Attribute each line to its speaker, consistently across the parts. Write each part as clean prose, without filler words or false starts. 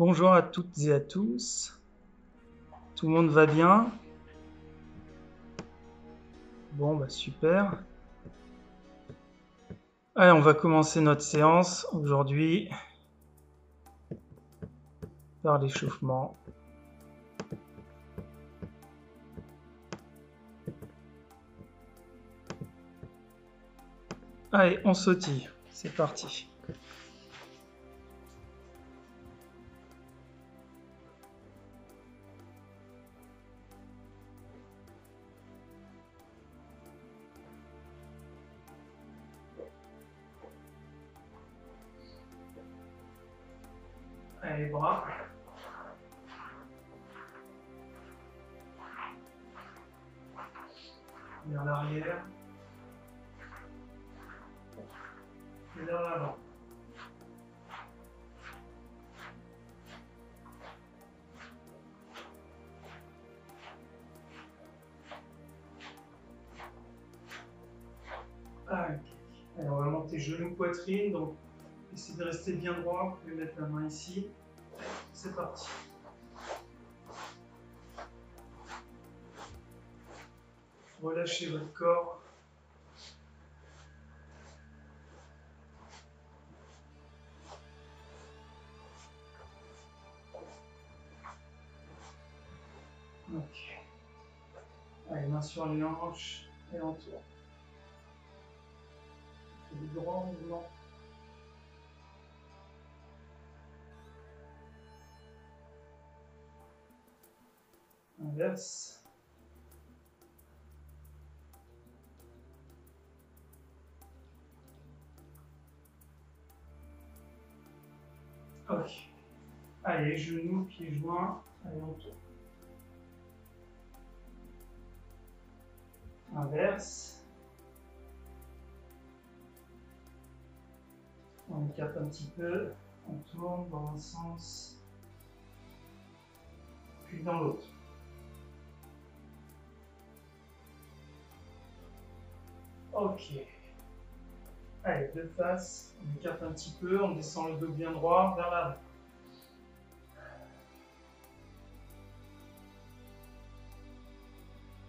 Speaker 1: Bonjour à toutes et à tous. Tout le monde va bien? Bon, bah super. Allez, on va commencer notre séance aujourd'hui par l'échauffement. Allez, on sautille. C'est parti. Allez, les bras. Vers l'arrière. Et vers l'avant. Allez, on va monter genou, poitrine. Donc, essayez de rester bien droit. Vous pouvez mettre la main ici. C'est parti. Relâchez votre corps. Ok. Allez, main sur les hanches et on tourne. On fait des grands mouvements. Inverse. Ok. Allez, genoux, pieds joints. Allez, on tourne. Inverse. On écarte un petit peu. On tourne dans un sens. Puis dans l'autre. Ok. Allez, de face. On écarte un petit peu. On descend le dos bien droit vers l'avant.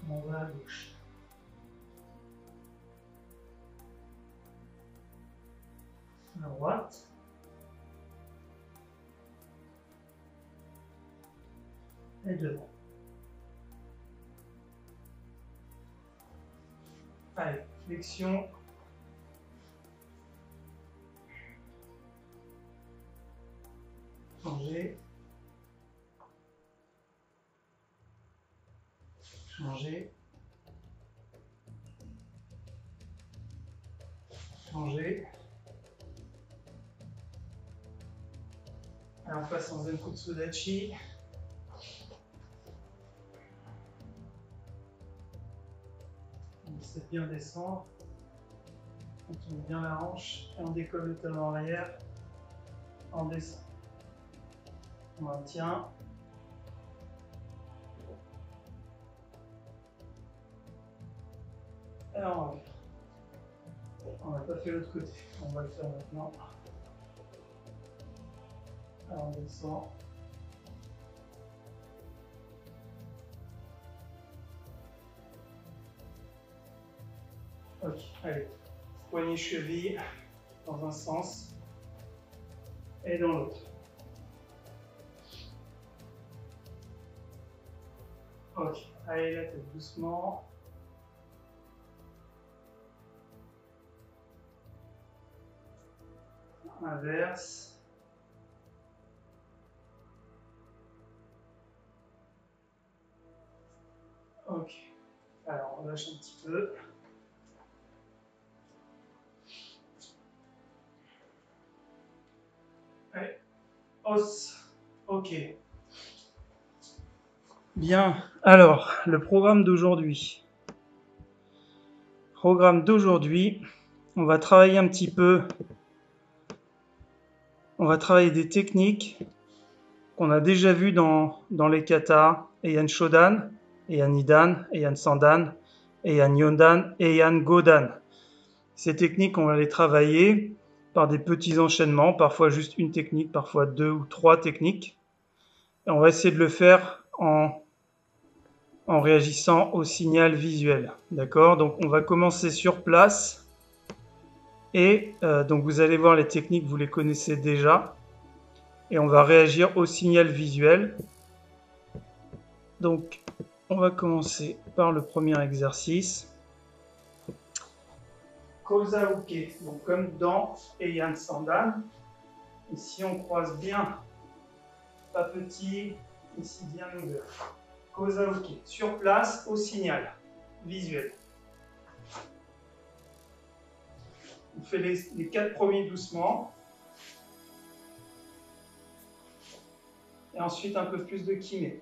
Speaker 1: On va à gauche. À droite. Et devant. Allez, flexion. Changer. Changer. Changer. Allez, on passe en Zenkutsu Dachi. On essaie de bien descendre. On tourne bien la hanche et on décolle le talon arrière. On descend. On maintient. Et on revient. On n'a pas fait l'autre côté. On va le faire maintenant. Alors on descend. Ok, allez. Poignet cheville dans un sens et dans l'autre. Ok, allez la tête doucement. Inverse. Ok, alors on lâche un petit peu. Allez, os. Ok. Bien, alors, le programme d'aujourd'hui. On va travailler un petit peu. On va travailler des techniques qu'on a déjà vues dans les katas, Eian Shodan, Eian Nidan, Eian Sandan, Eian Yondan, Eian Godan. Ces techniques, on va les travailler par des petits enchaînements, parfois juste une technique, parfois 2 ou 3 techniques. Et on va essayer de le faire en réagissant au signal visuel. D'accord? Donc on va commencer sur place. Et donc vous allez voir les techniques, vous les connaissez déjà. Et on va réagir au signal visuel. Donc on va commencer par le premier exercice. Kosa uke, donc comme dans Heian Sandan. Ici on croise bien, pas petit, ici bien ouvert. Kosa uke, sur place au signal visuel. On fait les 4 premiers doucement. Et ensuite un peu plus de kime.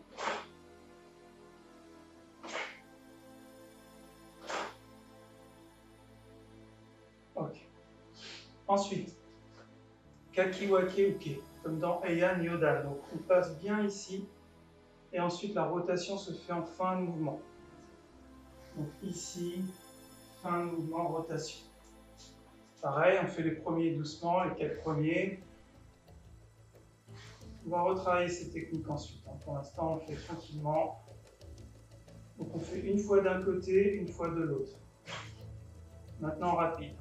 Speaker 1: Ok. Ensuite, kakiwake uke, comme dans Heian Yodan. Donc on passe bien ici. Et ensuite la rotation se fait en fin de mouvement. Donc ici, fin de mouvement, rotation. Pareil, on fait les premiers doucement, les 4 premiers. On va retravailler ces techniques ensuite. Pour l'instant, on fait tranquillement. Donc on fait une fois d'un côté, une fois de l'autre. Maintenant, rapide.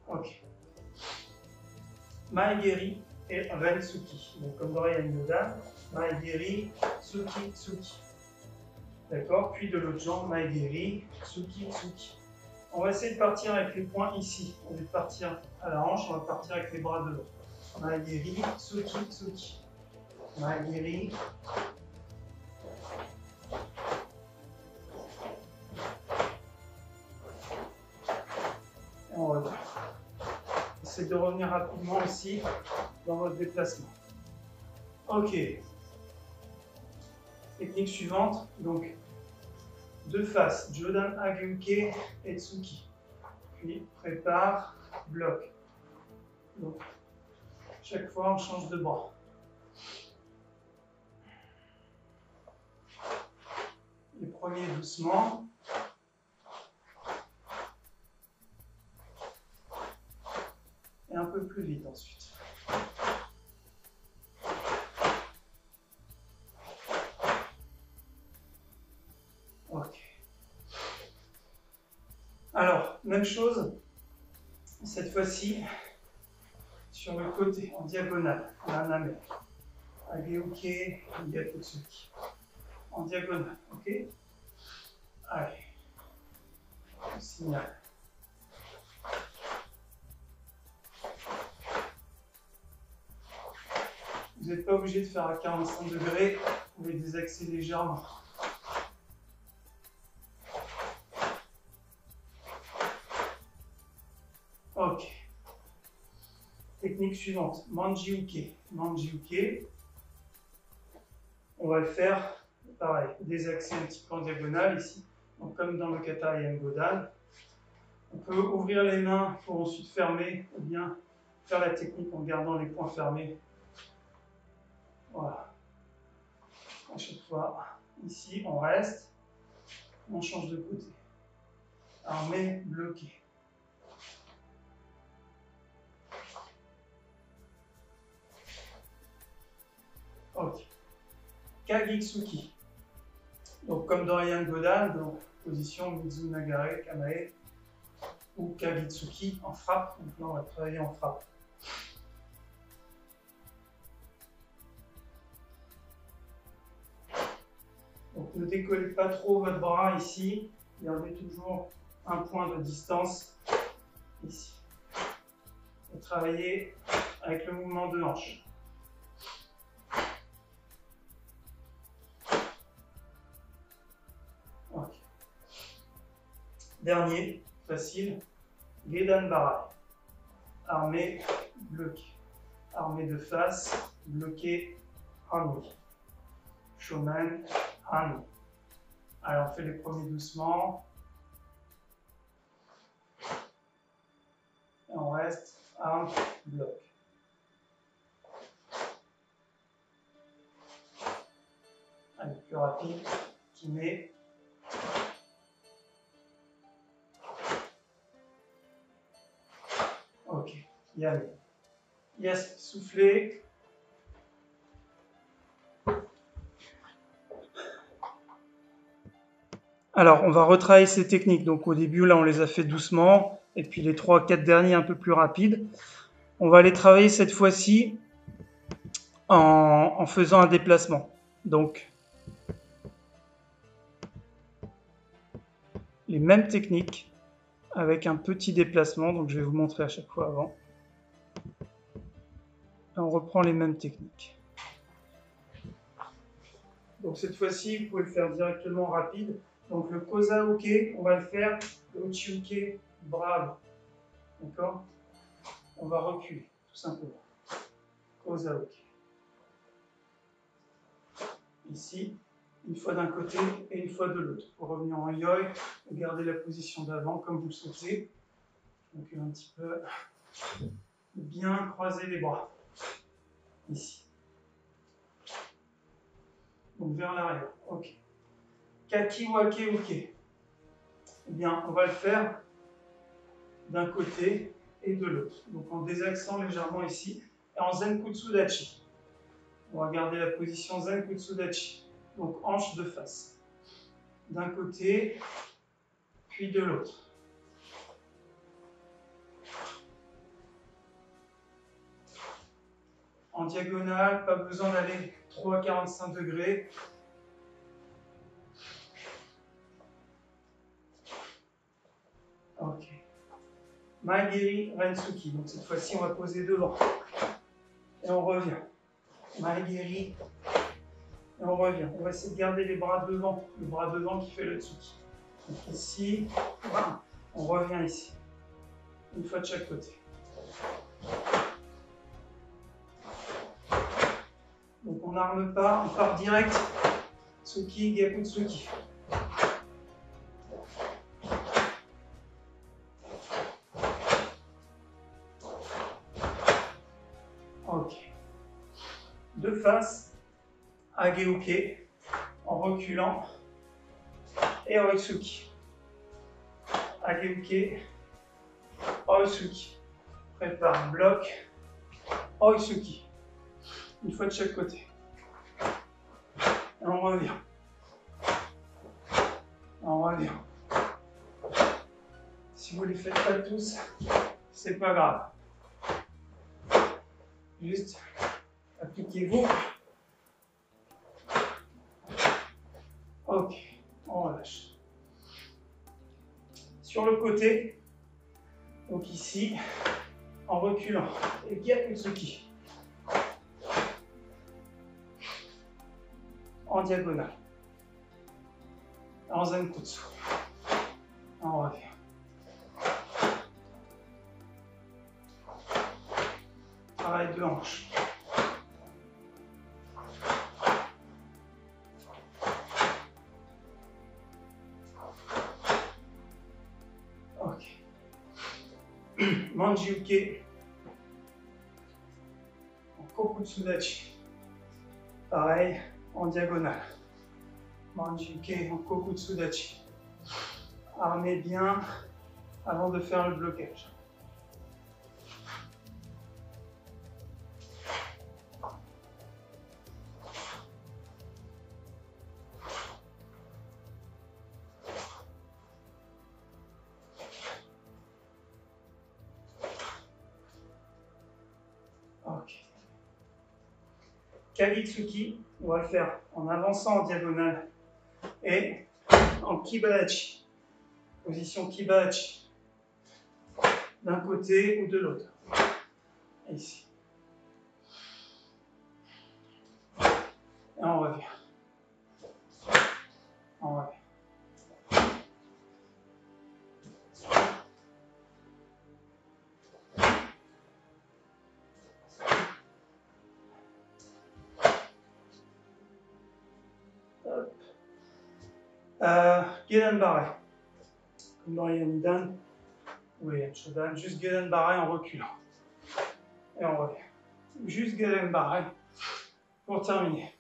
Speaker 1: Ok. Maegeri et Rensuki. Donc comme dans Heian Yodan, Maegeri, Tsuki, Tsuki. D'accord? Puis de l'autre jambe, Maegeri, Tsuki, Tsuki. On va essayer de partir avec les points ici. Au lieu de partir à la hanche, on va partir avec les bras de l'autre. Maegeri, Tsuki, Tsuki. Maegeri. Et on revient. Essayez de revenir rapidement ici dans votre déplacement. Ok. Technique suivante. Donc, deux faces. Jodan, Ageuke et Tsuki. Puis, prépare, bloc. Donc, chaque fois, on change de bras. Les premiers doucement. Et un peu plus vite ensuite. Ok. Alors, même chose, cette fois-ci, sur le côté, en diagonale, en aname. Ageuke, Gyatotsuki. En diagonale, ok? Allez. On signale. Vous n'êtes pas obligé de faire à 45 degrés, vous pouvez désaxer légèrement. Ok. Technique suivante, Manji-uke. Manji-uke. On va le faire, pareil, désaxer un petit peu en diagonale ici. Donc comme dans le kata Heian Godan. On peut ouvrir les mains pour ensuite fermer, ou bien faire la technique en gardant les poings fermés. Voilà. À chaque fois, ici, on reste, on change de côté. Armé, bloqué. Ok. Kagitsuki. Donc, comme dans Heian Godan, donc position Mizunagare, Kamae ou Kagitsuki en frappe. Donc là, on va travailler en frappe. Donc, ne décollez pas trop votre bras ici. Gardez toujours un point de distance ici. Et travaillez avec le mouvement de hanche. Okay. Dernier, facile, Gedan Barai. Armé, bloqué. Armé de face, bloqué, Hani. Shomen, Hani. Alors on fait les premiers doucement. Et on reste, arme, bloc. Allez, plus rapide, Kime. Ok, Yann. Yes, soufflez. Alors, on va retravailler ces techniques. Donc, au début, là, on les a fait doucement. Et puis, les 3-4 derniers, un peu plus rapides. On va les travailler cette fois-ci en faisant un déplacement. Donc, les mêmes techniques avec un petit déplacement. Donc, je vais vous montrer à chaque fois avant. Et on reprend les mêmes techniques. Donc, cette fois-ci, vous pouvez le faire directement rapide. Donc, le Kosa-uke, on va le faire. Le Uchi-uke, brave. D'accord? On va reculer, tout simplement. Kosa-uke. Ici, une fois d'un côté et une fois de l'autre. Pour revenir en yoi, garder la position d'avant comme vous le souhaitez. Donc un petit peu, bien croiser les bras. Ici. Donc vers l'arrière. Ok. Kakiwake uke. Eh bien, on va le faire d'un côté et de l'autre. Donc en désaxant légèrement ici. Et en Zenkutsu Dachi. On va garder la position Zenkutsu Dachi. Donc hanche de face. D'un côté, puis de l'autre. En diagonale, pas besoin d'aller trop à 45 degrés. Ok. Maegiri Rentsuki. Donc cette fois-ci, on va poser devant. Et on revient. Maegiri. Et on revient. On va essayer de garder les bras devant. Le bras devant qui fait le Tsuki. Donc ici, voilà. On revient ici. Une fois de chaque côté. Donc on n'arme pas, on part direct. Tsuki, Gakutsuki. Ok. De face, Ageuke, en reculant, et Oitsuki. Ageuke, Oitsuki. Prépare, bloc, Oitsuki. Une fois de chaque côté. Et on revient. On revient. Si vous ne les faites pas tous, c'est pas grave. Juste appliquez-vous. Ok, on relâche. Sur le côté, donc ici, en reculant, et Gyakutsuki. En diagonale. En Zenkutsu. On revient. Travail de hanche. Ok. Manji-uke. En Kokutsudachi. Pareil, en diagonale. Manji-uke en Kokutsudachi. Armez bien avant de faire le blocage. Ok. Kagitsuki, on va le faire en avançant en diagonale et en Kibachi. Position Kibachi. D'un côté ou de l'autre. Ici. Et on revient. On revient. Gedan-Barré. Comme dans Yanidan. Oui, Shodan. Juste Gedan-Barré en reculant. Et on revient. Juste Gedan-Barré pour terminer.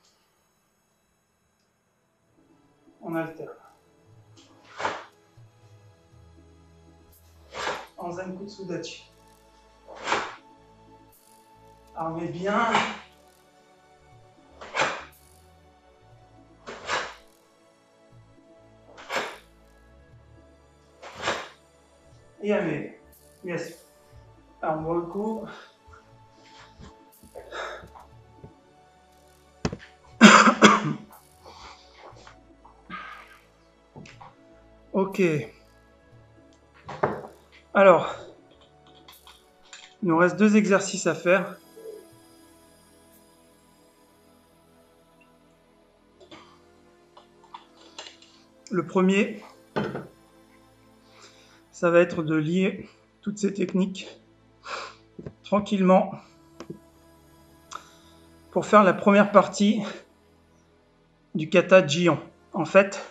Speaker 1: On alterne. En Zenkutsu Dachi. Armez bien. Et armez. Yes. Arme le coup. Ok. Alors, il nous reste 2 exercices à faire. Le premier, ça va être de lier toutes ces techniques tranquillement pour faire la première partie du kata Jion. En fait,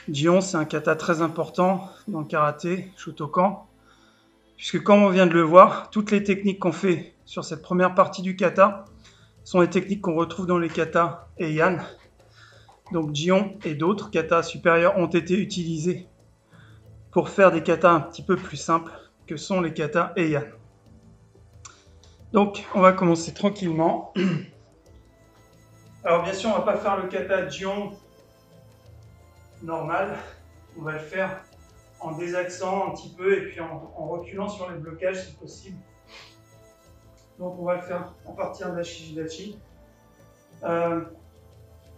Speaker 1: Jion, c'est un kata très important dans le karaté, Shotokan, puisque comme on vient de le voir, toutes les techniques qu'on fait sur cette première partie du kata sont les techniques qu'on retrouve dans les katas Heian. Donc Jion et d'autres katas supérieurs ont été utilisés pour faire des katas un petit peu plus simples que sont les katas Heian. Donc on va commencer tranquillement. Alors bien sûr, on ne va pas faire le kata Jion normal, on va le faire en désaxant un petit peu et puis en reculant sur les blocages si possible. Donc on va le faire à partir d'Ashi-Jidachi.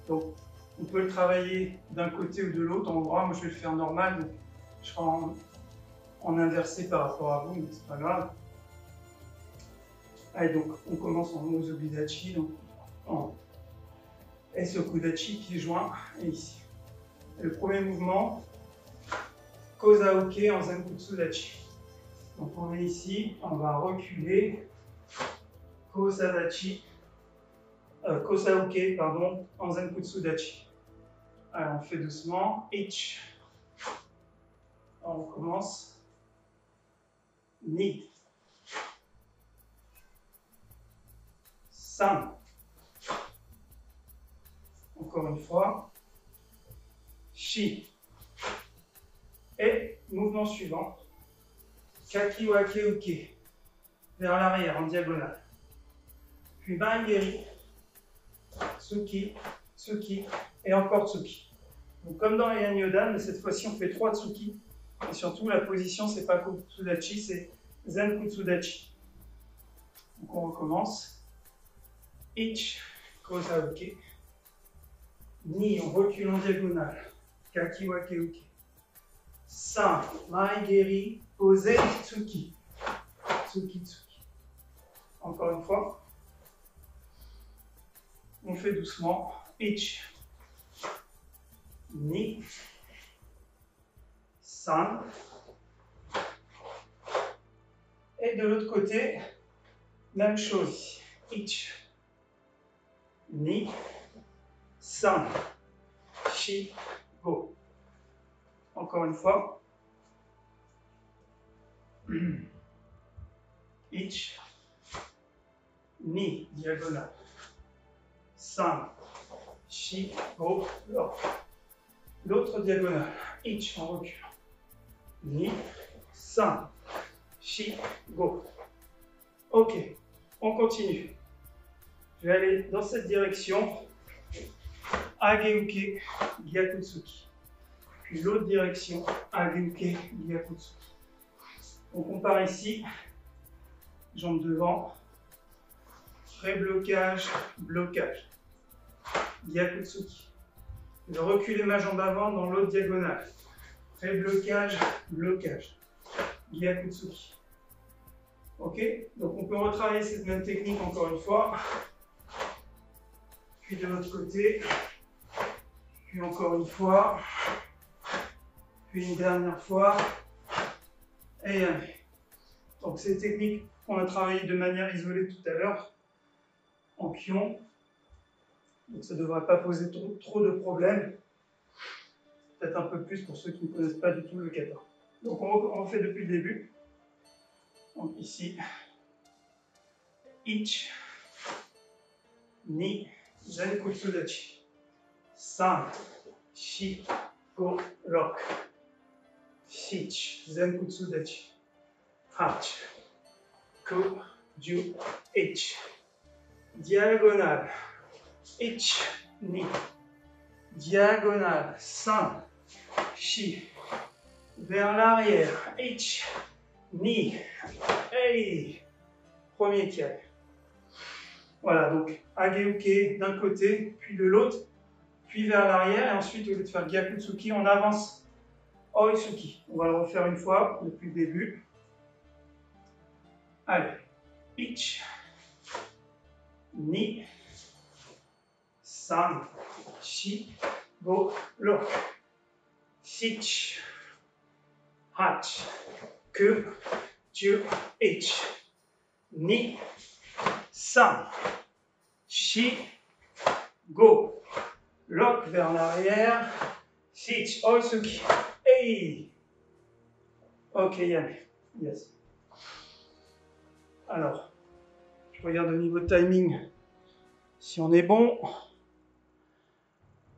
Speaker 1: Donc on peut le travailler d'un côté ou de l'autre. En gros, moi je vais le faire normal, donc je serai en inversé par rapport à vous, mais c'est pas grave. Allez, donc on commence en Ozobidachi, donc en Esokudachi, pied joint, et ici. Et le premier mouvement, Kozaoke en Zenkutsudachi. Donc on est ici, on va reculer, Kosaoke pardon, en Zenkutsudachi. Alors on fait doucement, Ich. On recommence, Ni. San. Encore une fois, Shi. Et mouvement suivant, Kakiwake Uke, vers l'arrière en diagonale. Puis Maigeri, Tsuki, Tsuki et encore Tsuki. Donc comme dans les Yanyodan, mais cette fois-ci on fait 3 Tsuki. Et surtout la position c'est pas Kutsudachi, c'est Zenkutsudachi. Donc on recommence. Ich, Kosaoke. Ni, on recule en diagonale. Kakiwake Uke. San, Maigeri, Posei, Tsuki. Tsuki, Tsuki. Encore une fois. On fait doucement. Ich. Ni. San. Et de l'autre côté, même chose. Ich. Ni. San. Shi. Go. Encore une fois. Ich. Ni. Diagonale. San. Shi. Go. L'autre diagonale. Ich en recul. Ni. San. Shi. Go. Ok. On continue. Je vais aller dans cette direction. Ageuke, Gyakutsuki. Puis l'autre direction, Ageuke, Gyakutsuki. Donc on part ici, jambes devant, pré-blocage, blocage. Gyakutsuki. Je vais reculer ma jambe avant dans l'autre diagonale. Pré-blocage, blocage. Gyakutsuki. Ok? Donc on peut retravailler cette même technique encore une fois. Puis de l'autre côté. Puis encore une fois. Puis une dernière fois. Et allez. Donc ces techniques qu'on a travaillé de manière isolée tout à l'heure en Kyon. Donc ça ne devrait pas poser trop de problèmes. Peut-être un peu plus pour ceux qui ne connaissent pas du tout le kata. Donc on refait depuis le début. Donc ici. Ich. Ni. Zenkutsudachi. San. Shi. Go. Rock. Shich. Zenkutsudachi. Hach. Ko. ju, ich. Diagonale. Ich, ni. Diagonale. San, shi. Vers l'arrière. Ich, ni. Hey. Premier kiai. Voilà, donc Ageuke d'un côté, puis de l'autre, puis vers l'arrière, et ensuite, au lieu de faire Gyakutsuki, on avance Oitsuki. On va le refaire une fois, depuis le début. Allez. Ich, ni, san, shi, go, lock. Sich, hach, que, ju, ich. Ni, san, shi, go. Lock vers l'arrière. Sich, oitsuki. Hey! Ok, Yann. Yes. Alors, je regarde au niveau timing si on est bon.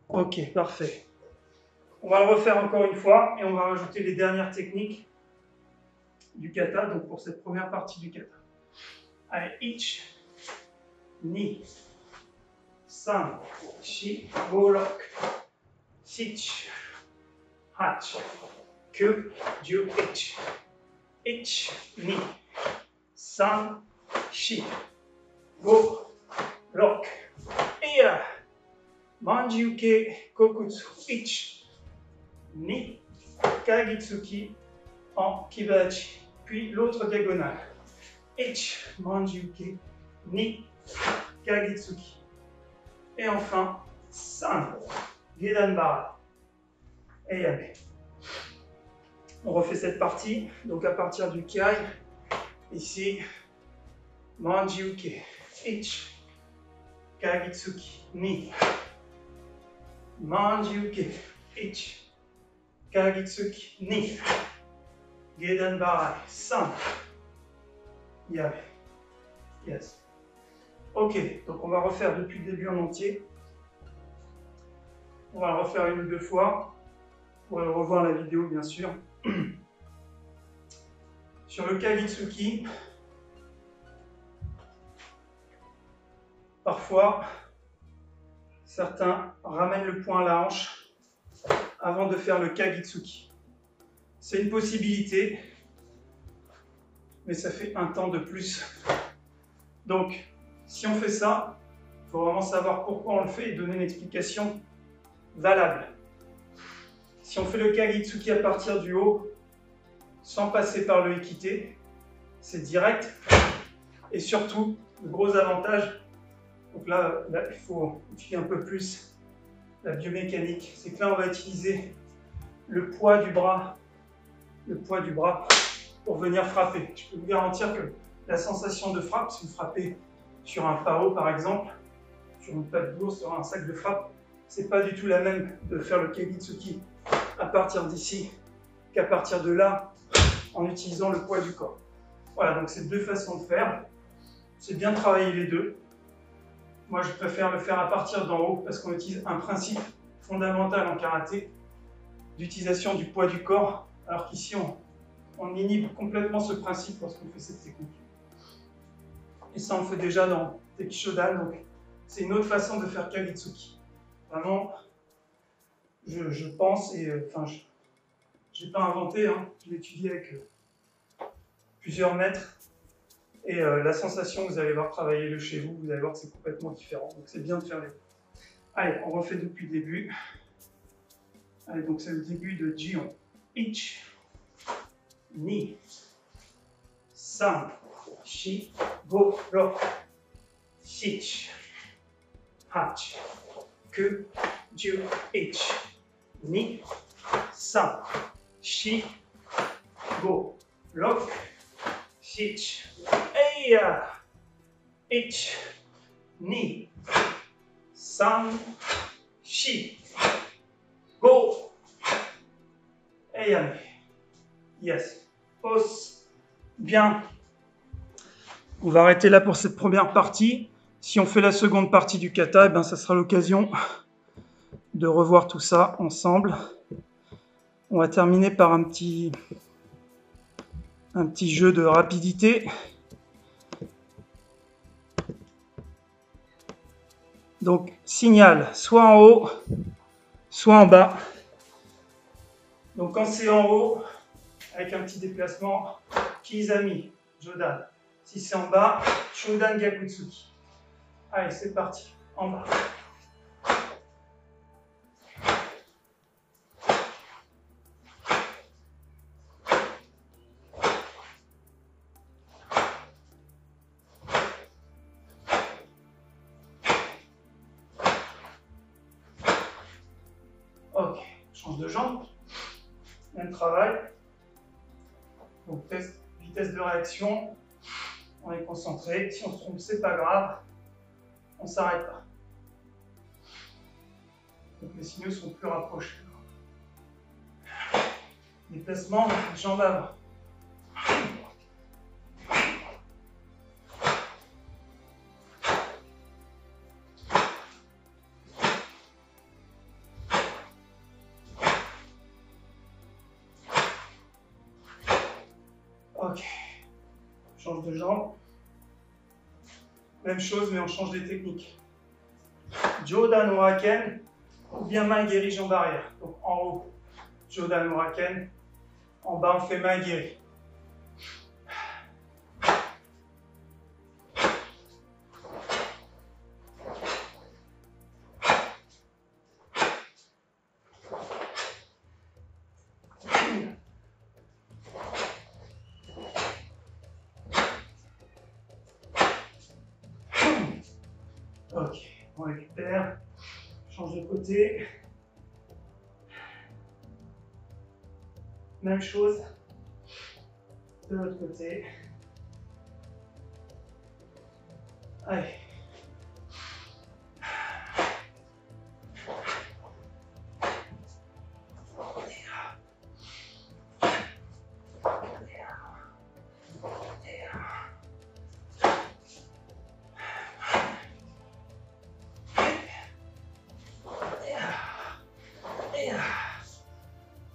Speaker 1: Ok, parfait. On va le refaire encore une fois et on va rajouter les dernières techniques du kata, donc pour cette première partie du kata. Allez, ich, ni, san, shi, go, lock, sich, hach, que, ju, ich. Ich, ni, san, shi, go, lock, eya, manjiuke, kokutsu, ich, ni, kagitsuki en kibachi, puis l'autre diagonale. Ich, manjiuke, ni, kagitsuki. Et enfin, san, gedanbara. Et yame. On refait cette partie, donc à partir du kai, ici, manjiuke, ich, kagitsuki, ni, manjiuke, ich, kagitsuki, ni, gedanbarai, san, yame. Yes. Ok, donc on va refaire depuis le début en entier. On va le refaire une ou deux fois. Vous pourrez revoir la vidéo, bien sûr. Sur le Kagitsuki, parfois, certains ramènent le poing à la hanche avant de faire le Kagitsuki. C'est une possibilité, mais ça fait un temps de plus. Donc, si on fait ça, il faut vraiment savoir pourquoi on le fait et donner une explication valable. Si on fait le Kagitsuki à partir du haut, sans passer par le Ikite, c'est direct. Et surtout, le gros avantage, donc là il faut utiliser un peu plus la biomécanique, c'est que là on va utiliser le poids du bras pour venir frapper. Je peux vous garantir que la sensation de frappe, si vous frappez sur un pao par exemple, sur une patte lourde, sur un sac de frappe, c'est pas du tout la même de faire le Kagitsuki à partir d'ici qu'à partir de là, en utilisant le poids du corps. Voilà, donc c'est deux façons de faire. C'est bien travailler les deux. Moi, je préfère le faire à partir d'en haut parce qu'on utilise un principe fondamental en karaté d'utilisation du poids du corps, alors qu'ici, on inhibe complètement ce principe lorsqu'on fait cette technique. Et ça, on le fait déjà dans Tekishodan, donc c'est une autre façon de faire Kagitsuki. Vraiment, je pense, et enfin, je n'ai pas inventé, hein, je l'ai étudié avec plusieurs maîtres, et la sensation que vous allez voir travailler le chez vous, vous allez voir que c'est complètement différent, donc c'est bien de faire les deux. Allez, on refait depuis le début. Allez, donc c'est le début de Jion. Ich, ni, san, shi, go, lock, sich, hach, que, ju, ich, ni, san, shi, go, lock, sich, eya, ich, ni, san, shi, go, eya. Yes, pose bien. On va arrêter là pour cette première partie. Si on fait la seconde partie du kata, eh bien, ça sera l'occasion de revoir tout ça ensemble. On va terminer par un petit jeu de rapidité. Donc, signal soit en haut, soit en bas. Donc, quand c'est en haut, avec un petit déplacement, Kizami, Jodan. Si c'est en bas, Shodan Gyakutsuki. Allez, c'est parti, en bas. Ok, change de jambe. Même travail. Donc, test, vitesse de réaction. On est concentré. Si on se trompe, c'est pas grave. On ne s'arrête pas. Donc, les signaux sont plus rapprochés. Déplacement, jambe avant. Ok. Change de jambe. Même chose, mais on change les techniques. Jodan Oraken ou bien main guérie, jambe arrière. Donc en haut, Jodan Oraken. En bas, on fait main guérie. Ok, on récupère. Change de côté. Même chose de l'autre côté. Allez.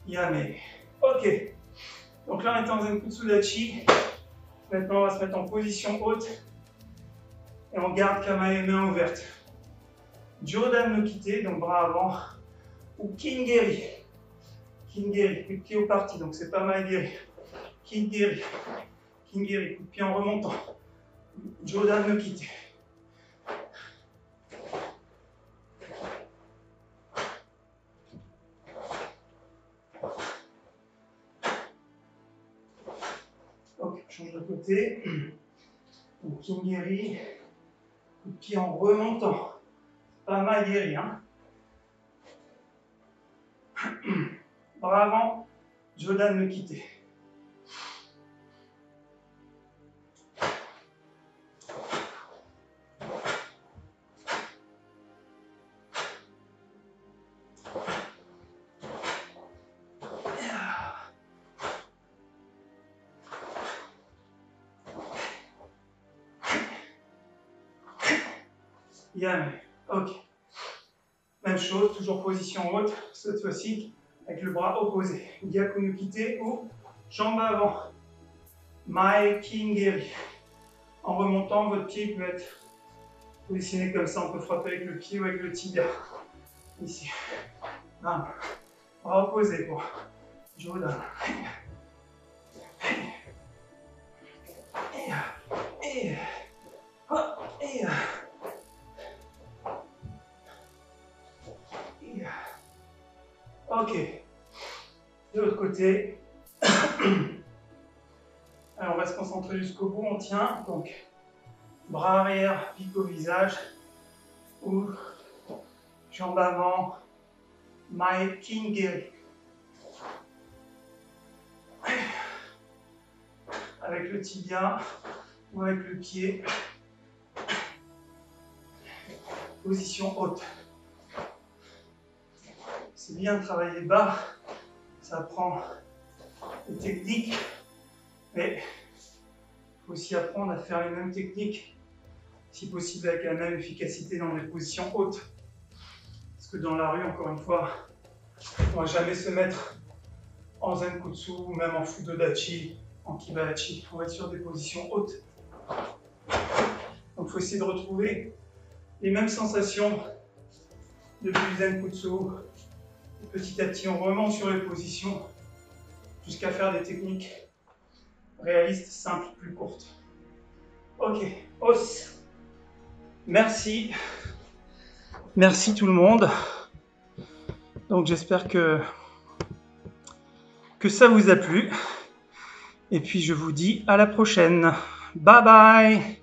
Speaker 1: Yame. Ok. Donc là, on est en Zenkutsu Dachi. Maintenant, on va se mettre en position haute. Et on garde Kamae main ouverte. Jodan no Kite, donc bras avant. Ou Kingeri. Kingeri, coup de pied au parti, donc c'est pas mal guéri. Kingeri. Kingeri, coup de pied en remontant. Jodan no Kite. Ok, change de côté. Donc Kingeri, coup de pied en remontant. Pas mal guéri, hein. Bras avant, Jodan no Kite. Yame. Ok. Même chose, toujours position haute, cette fois-ci avec le bras opposé. Gyaku no Kite ou jambe avant. Mae Kingeri. En remontant, votre pied peut être positionné comme ça. On peut frapper avec le pied ou avec le tibia. Ici. Un. Bras opposé pour Jodan. Ok. De l'autre côté. Alors on va se concentrer jusqu'au bout. On tient. Donc, bras arrière, pique au visage. Ou jambe avant. Mae Kingeri. Avec le tibia ou avec le pied. Position haute. C'est bien de travailler bas. Ça prend des techniques. Mais il faut aussi apprendre à faire les mêmes techniques, si possible avec la même efficacité dans des positions hautes. Parce que dans la rue, encore une fois, on ne va jamais se mettre en Zenkutsu ou même en Fudodachi, en Kibadachi. On va être sur des positions hautes. Donc il faut essayer de retrouver les mêmes sensations depuis le Zenputsu. Et petit à petit, on remonte sur les positions jusqu'à faire des techniques réalistes, simples, plus courtes. Ok, os. Merci. Merci tout le monde. Donc j'espère que ça vous a plu. Et puis je vous dis à la prochaine. Bye bye.